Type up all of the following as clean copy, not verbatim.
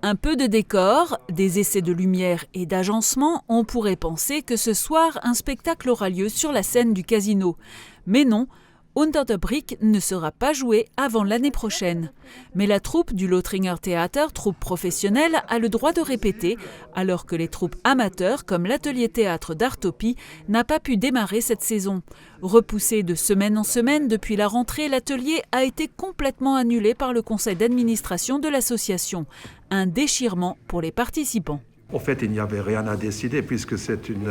Un peu de décor, des essais de lumière et d'agencement, on pourrait penser que ce soir, un spectacle aura lieu sur la scène du casino. Mais non, Unter der Brick ne sera pas joué avant l'année prochaine. Mais la troupe du Lothringer Theater, troupe professionnelle, a le droit de répéter, alors que les troupes amateurs, comme l'atelier théâtre d'Artopie, n'a pas pu démarrer cette saison. Repoussé de semaine en semaine depuis la rentrée, l'atelier a été complètement annulé par le conseil d'administration de l'association. Un déchirement pour les participants. En fait, il n'y avait rien à décider puisque c'est une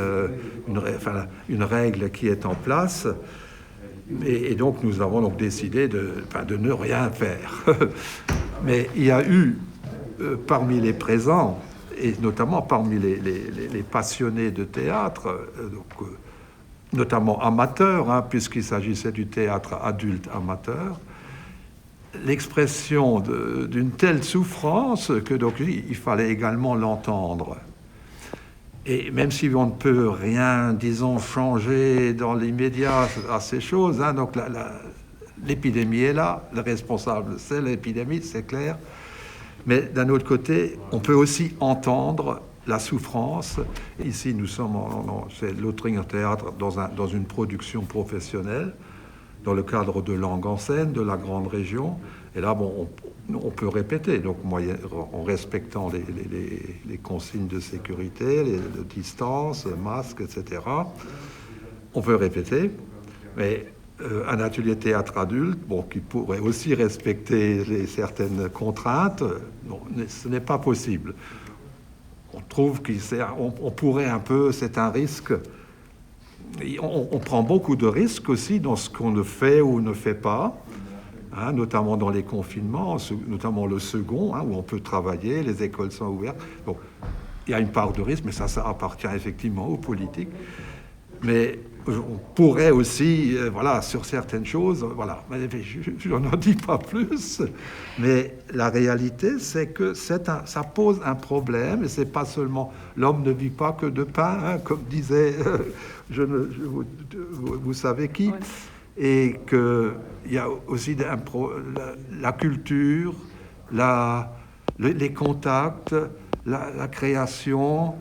règle qui est en place. Et donc, nous avons donc décidé de ne rien faire. Mais il y a eu, parmi les présents, et notamment parmi les passionnés de théâtre, notamment amateurs, puisqu'il s'agissait du théâtre adulte amateur, l'expression d'une telle souffrance que donc il fallait également l'entendre. Et même si on ne peut rien, disons, changer dans l'immédiat à ces choses, donc l'épidémie est là, le responsable c'est l'épidémie, c'est clair. Mais d'un autre côté, on peut aussi entendre la souffrance. Ici, nous sommes c'est Lothringer Theater dans une production professionnelle, dans le cadre de Langue en scène, de la grande région. Et là, on peut répéter, donc en respectant les consignes de sécurité, de distance, masque, etc. On peut répéter, mais un atelier théâtre adulte, qui pourrait aussi respecter certaines contraintes, ce n'est pas possible. On trouve qu'on pourrait un peu, c'est un risque. On prend beaucoup de risques aussi dans ce qu'on ne fait ou ne fait pas. Notamment dans les confinements, notamment le second, où on peut travailler, les écoles sont ouvertes. Donc, il y a une part de risque, mais ça appartient effectivement aux politiques. Mais on pourrait aussi, sur certaines choses, je n'en dis pas plus, mais la réalité, c'est que ça pose un problème, et c'est pas seulement l'homme ne vit pas que de pain, comme disait, vous savez qui. Ouais. Et qu'il y a aussi la culture, les contacts, la création,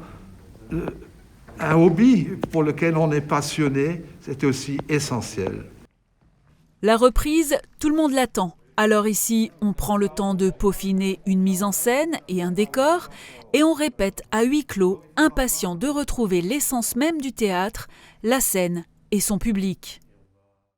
un hobby pour lequel on est passionné, c'est aussi essentiel. La reprise, tout le monde l'attend. Alors ici, on prend le temps de peaufiner une mise en scène et un décor, et on répète à huis clos, impatient de retrouver l'essence même du théâtre, la scène et son public.